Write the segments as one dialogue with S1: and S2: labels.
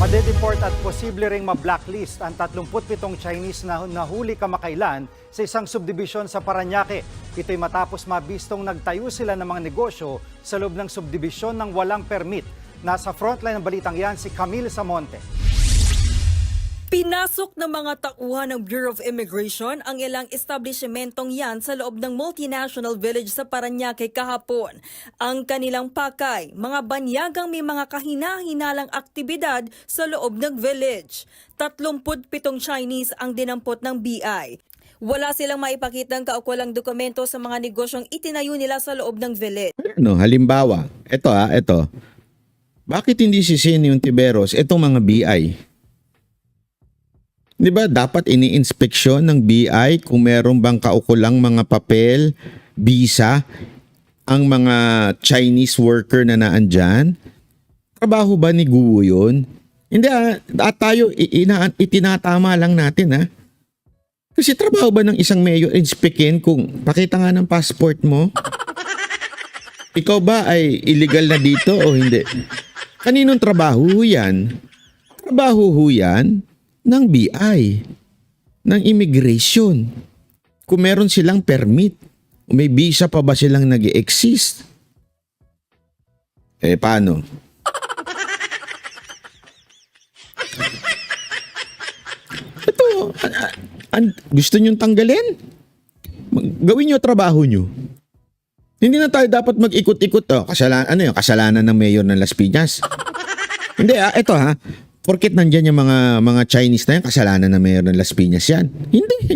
S1: Madedeport at posible ring ma-blacklist ang 37 Chinese na nahuli kamakailan sa isang subdivision sa Parañaque. Ito'y matapos mabistong nagtayo sila ng mga negosyo sa loob ng subdivision ng walang permit. Nasa frontline ng balitang yan si Camille Samonte.
S2: Pinasok ng mga tauhan ng Bureau of Immigration ang ilang establishmentong yan sa loob ng multinational village sa Parañaque kahapon. Ang kanilang pakay, mga banyagang may mga kahina-hinalang aktibidad sa loob ng village. 37 Chinese ang dinampot ng BI. Wala silang maipakitang kaukulang dokumento sa mga negosyong itinayo nila sa loob ng village.
S3: Halimbawa, ito. Bakit hindi sisihin yung Tiberos itong mga BI? Di ba dapat ini-inspeksyon ng BI kung meron bang kaukulang mga papel, visa, ang mga Chinese worker na naandyan? Trabaho ba ni Guo yun? Hindi at tayo itinatama lang natin . Kasi trabaho ba ng isang mayor inspekin kung pakita nga ng passport mo? Ikaw ba ay illegal na dito o hindi? Kaninong trabaho yan? Trabaho yan ng BI, ng immigration. Kung meron silang permit, may visa pa ba silang nag-exist? Paano? Ito, gusto nyong tanggalin? Gawin nyo trabaho nyo. Hindi na tayo dapat mag-ikot-ikot. Kasalanan ng mayor ng Las Piñas. Hindi ito porket nandyan yung mga Chinese na yan, kasalanan na mayor ng Las Piñas yan. Hindi.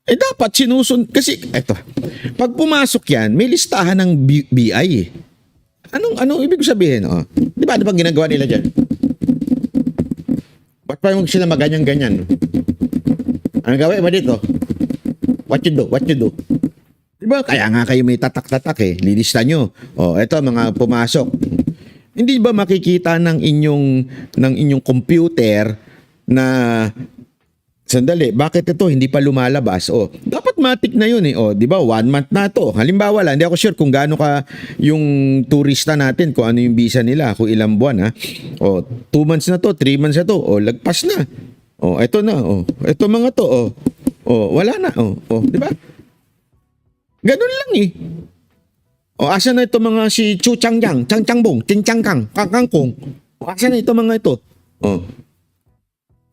S3: Dapat kasi pag pumasok yan, may listahan ng BI . Anong ibig sabihin? Di ba ano bang ginagawa nila dyan? Ba't pa yung sila maganyan-ganyan? Anong gawin ba dito? What you do? Di ba? Kaya nga kayo may tatak-tatak lilista nyo. Eto mga pumasok. Hindi ba makikita ng inyong computer na sandali, bakit ito hindi pa lumalabas? Dapat matik na yun di ba? 1 month na to. Halimbawa lang, hindi ako sure kung gaano ka yung turista natin, kung ano yung visa nila, kung ilang buwan 2 months na to, 3 months na to, lagpas na. Ito na, ito mga to, wala na, di ba? Ganun lang asan na ito mga si Chu Changyang, Chang Changbong, Chin Changkang, Kangkangkong? Asan na ito mga ito?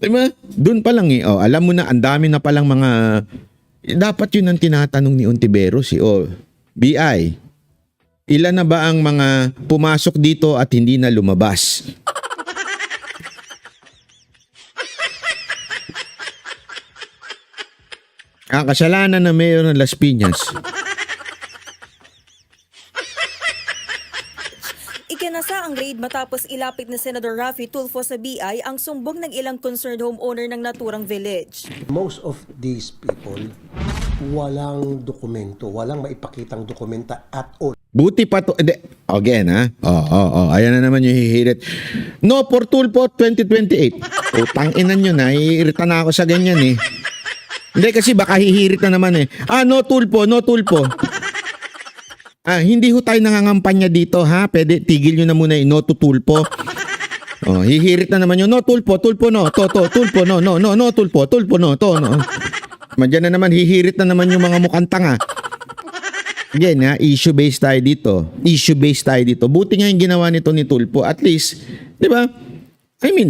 S3: Diba? Doon pa lang alam mo na, ang dami na palang mga, dapat yun ang tinatanong ni Ontiveros BI, ilan na ba ang mga pumasok dito at hindi na lumabas? Kasalanan na mayor ng Las Piñas.
S2: Ikinasa ang raid matapos ilapit ni Senator Raffy Tulfo sa BI ang sumbong ng ilang concerned homeowner ng naturang village.
S4: Most of these people, walang dokumento, walang maipakitang dokumenta at all.
S3: Buti pa to. Again ayan na naman yung hihirit. No for Tulfo 2028. Tanginan nyo na, iirita na ako sa ganyan Hindi kasi baka hihirit na naman no Tulfo. Hindi ho tayo nangangampanya dito pwede tigil nyo na muna no to Tulfo. Hihirit na naman yun. No Tulfo no. Tulfo no Tulfo no. Madyan na naman, hihirit na naman yung mga mukhang tanga. Again issue-based tayo dito. Buti nga yung ginawa nito ni Tulfo. At least, di ba?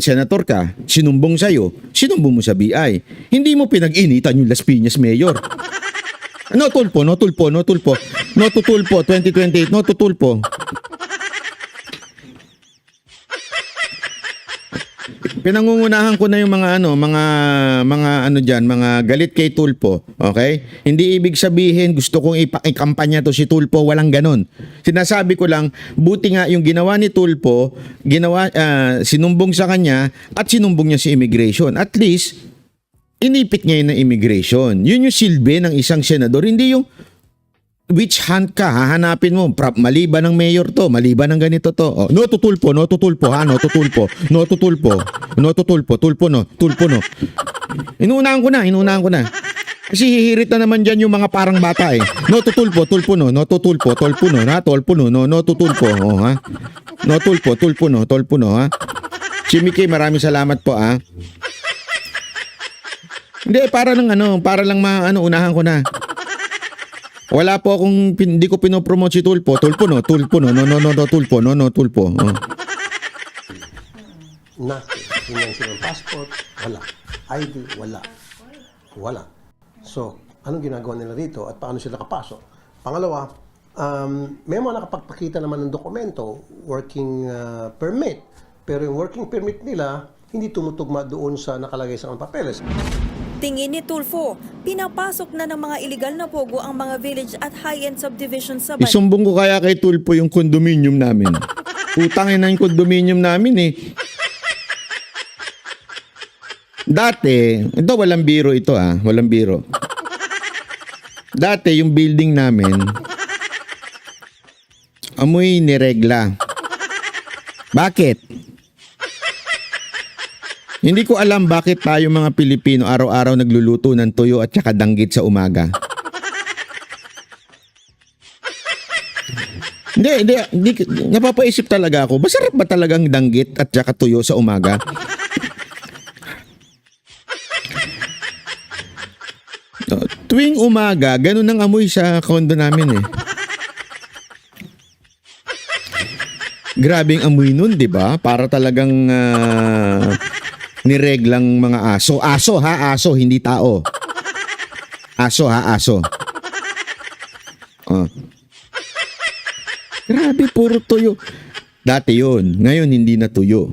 S3: Senator ka, sinumbong sa'yo, sinumbong mo sa BI. Hindi mo pinag-initan yung Las Piñas mayor. No Tulfo. No to Tulfo 2028. No to Tulfo. Pinangungunahan ko na yung mga galit kay Tulfo, okay? Hindi ibig sabihin gusto kong ikampanya to si Tulfo, walang ganon. Sinasabi ko lang, buti nga yung ginawa ni Tulfo, sinumbong sa kanya at sinumbong niya si immigration. At least inipit niya yun ng immigration. Yun yung silbi ng isang senador, hindi yung witch hunt ka, hahanapin mo, maliban ng mayor to, maliban ng ganito to. No to Tulfo. Inuunahan ko na. Kasi hihirit na naman dyan yung mga parang bata No to Tulfo no. No to Tulfo no. No to Tulfo. No to Tulfo, ha. Chimiki, maraming salamat po Hindi, para lang unahan ko na. Wala po akong, hindi ko pinopromote si Tulpo. Tulpo no, Tulpo. Oh.
S4: Nothing. Hindi silang passport, wala. ID, wala. So, anong ginagawa nila rito at paano sila kapasok? Pangalawa, may mga nakapagpakita naman ng dokumento, working permit. Pero yung working permit nila, hindi tumutugma doon sa nakalagay sa mga papeles.
S2: Tingin ni Tulfo, pinapasok na ng mga illegal na pogo ang mga village at high-end subdivision sa
S3: Isumbong ko kaya kay Tulpo yung condominium namin. Utangin na yung condominium namin Dati, ito walang biro ito walang biro. Dati yung building namin, amoy niregla. Bakit? Hindi ko alam bakit tayo mga Pilipino araw-araw nagluluto ng tuyo at saka danggit sa umaga. Hindi, napapaisip talaga ako, masarap ba talagang danggit at saka tuyo sa umaga? Tuwing umaga, ganun ang amoy sa kondo namin Grabe ang amoy nun, di ba? Para talagang nireglang mga aso. Aso, hindi tao. Aso. Grabe, puro tuyo. Dati yun. Ngayon, hindi na tuyo.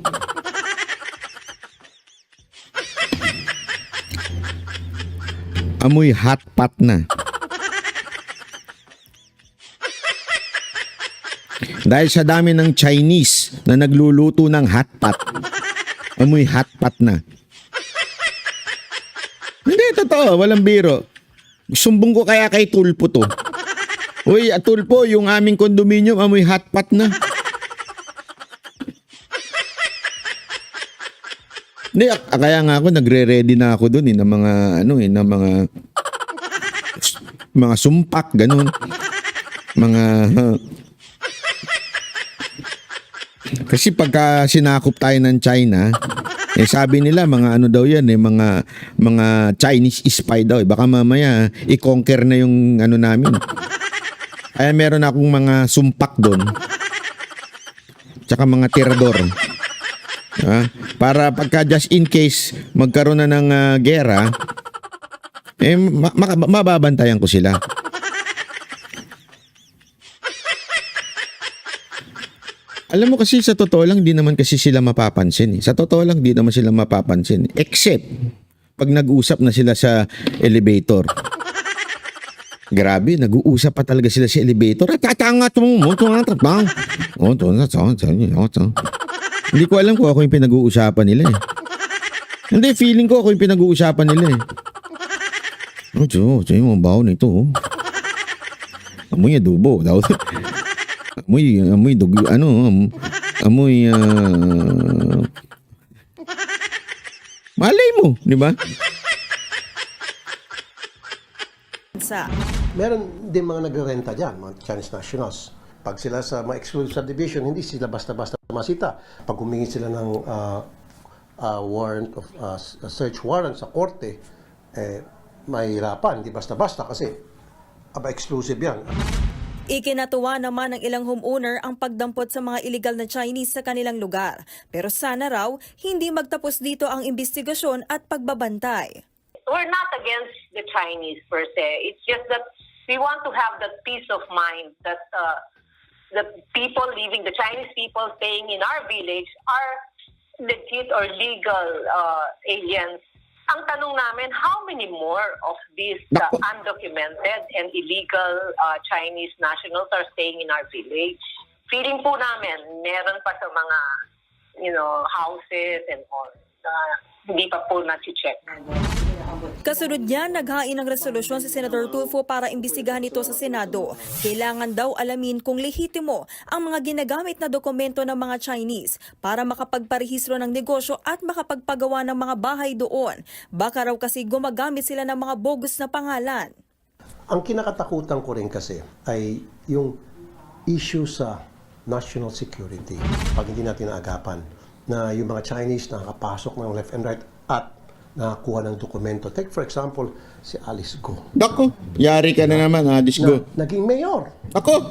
S3: Amoy hot pot na. Dahil sa dami ng Chinese na nagluluto ng hot pot, amoy hot pot na. Hindi, totoo. Walang biro. Sumbong ko kaya kay Tulpo to. Uy, Tulpo, yung aming condominium, amoy hot pot na. Hindi, kaya nga ako, nagre-ready na ako dun ng mga, mga sumpak, ganun. Kasi pagka sinakop tayo ng China, sabi nila mga daw yan mga Chinese spy daw. Baka mamaya i-conquer na yung namin. Kaya meron akong mga sumpak doon. Tsaka mga tirador. Para pagka just in case magkaroon na ng gera, mababantayan ko sila. Alam mo kasi sa totoo lang, di naman kasi sila mapapansin. Sa totoo lang, di naman sila mapapansin. Except, pag nag-usap na sila sa elevator. Grabe, nag-uusap pa talaga sila sa elevator. Hindi ko alam kung ako yung pinag-uusapan nila Hindi, feeling ko ako yung pinag-uusapan nila yung mga baho nito. Amoy adobo daw. Amoy dugo, malay mo, di ba?
S4: Meron din mga nagre-renta dyan, mga Chinese nationals. Pag sila sa mga exclusive subdivision, hindi sila basta-basta masita. Pag humingi sila ng warrant of search warrant sa korte, mahirapan, hindi basta-basta kasi exclusive yan.
S2: Ikinatuwa naman ng ilang homeowner ang pagdampot sa mga illegal na Chinese sa kanilang lugar. Pero sana raw, hindi magtapos dito ang investigasyon at pagbabantay.
S5: We're not against the Chinese per se. It's just that we want to have that peace of mind that the people living, the Chinese people staying in our village are legit or legal aliens. Ang tanong namin, how many more of these undocumented and illegal Chinese nationals are staying in our village? Feeling po namin, meron pa sa mga, houses and all. Hindi pa po na-check.
S2: Kasunod niya, naghain ng resolusyon si Senator Tulfo para imbestigahan ito sa Senado. Kailangan daw alamin kung lehitimo ang mga ginagamit na dokumento ng mga Chinese para makapagparehistro ng negosyo at makapagpagawa ng mga bahay doon. Baka raw kasi gumagamit sila ng mga bogus na pangalan.
S4: Ang kinakatakutan ko rin kasi ay yung issue sa national security pag hindi natin naagapan. na yung mga Chinese nakakapasok ng left and right at nakakuha ng dokumento. Take for example, si Alice Go.
S3: Dako, yari ka na naman, Alice Go.
S4: Na naging mayor.
S3: Ako,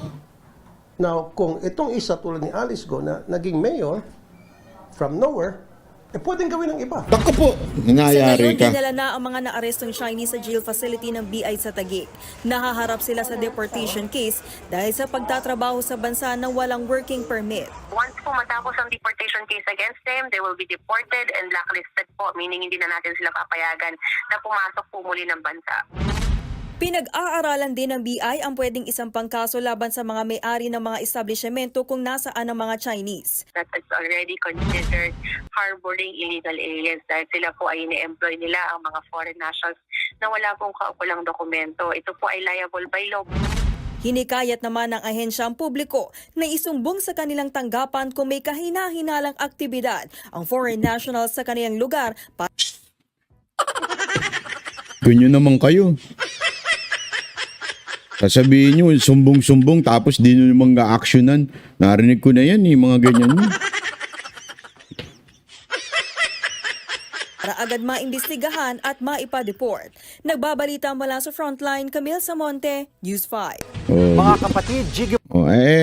S4: Now, kung itong isa tulad ni Alice Go na naging mayor from nowhere, pwedeng gawin ng iba.
S3: dako po.
S2: Sa
S3: Nangyayari
S2: ngayon,
S3: ka.
S2: dinala na ang mga naarestong Chinese sa jail facility ng BI sa Taguig. Nahaharap sila sa deportation case dahil sa pagtatrabaho sa bansa na walang working permit.
S5: Once po matapos ang deportation case against them, they will be deported and blacklisted po, meaning hindi na natin sila papayagan na pumasok po muli ng bansa.
S2: Pinag-aaralan din ng BI ang pwedeng isang pangkaso laban sa mga may-ari ng mga establishmento kung nasaan ang mga Chinese.
S5: That is already considered harboring illegal aliens dahil sila po ay ini-employ nila ang mga foreign nationals na wala pong kaukulang dokumento. Ito po ay liable by law.
S2: Hinikayat naman ng ahensya ang publiko na isumbong sa kanilang tanggapan kung may kahina-hinalang aktibidad ang foreign nationals sa kanilang lugar para
S3: Ganyan naman kayo. Sasabihin nyo, sumbong-sumbong, tapos di nyo naman ga-actionan. Narinig ko na yan, mga ganyan nyo.
S2: agad maimbestigahan at maipa-deport. Nagbabalita mula sa Frontline, Camille Samonte, News 5.
S1: Mga kapatid, Jiggy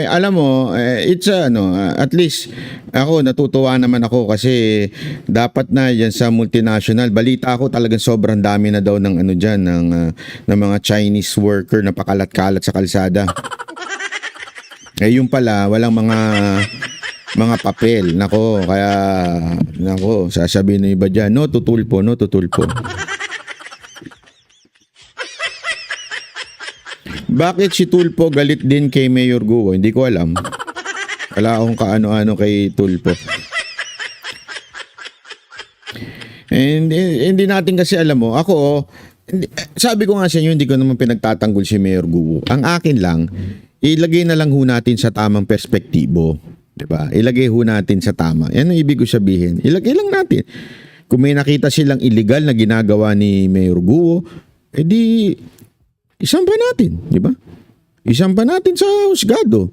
S3: Alam mo, it's at least ako natutuwa naman ako kasi dapat na yan sa multinational. Balita ako talagang sobrang dami na daw ng diyan ng mga Chinese worker na pakalat-kalat sa kalsada. Yung pala walang mga papel. Nako, sasabihin ng iba diyan, no tutulpo. Bakit si Tulpo galit din kay Mayor Guo? Hindi ko alam. Wala akong kaano-ano kay Tulpo. Hindi natin kasi alam mo. Ako, sabi ko nga sa inyo, hindi ko naman pinagtatanggol si Mayor Guo. Ang akin lang, ilagay na lang ho natin sa tamang perspektibo. Diba? Ilagay ho natin sa tama. Yan ang ibig ko sabihin. Ilagay lang natin. Kung may nakita silang illegal na ginagawa ni Mayor Guo, edi isampa natin, di ba? Isampa natin sa husgado.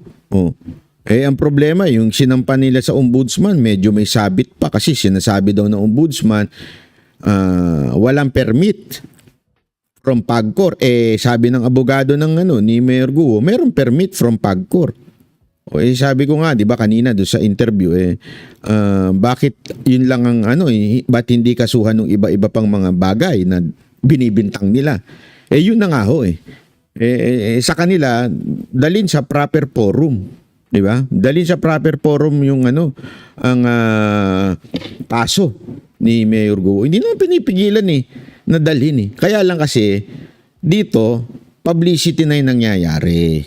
S3: Ang problema, yung sinampa nila sa ombudsman, medyo may sabit pa kasi sinasabi daw ng ombudsman, walang permit from PAGCOR. Sabi ng abogado ng ni Mayor Guo, meron permit from PAGCOR. Sabi ko nga, di ba kanina doon sa interview, bakit yun lang ang ba't hindi kasuhan ng iba-iba pang mga bagay na binibintang nila? Yun na nga ho sa kanila, dalhin sa proper forum. Di ba? Dalhin sa proper forum yung ang kaso ni Mayor Guo. Hindi naman pinipigilan na dalhin. Kaya lang kasi, dito, publicity na yung nangyayari.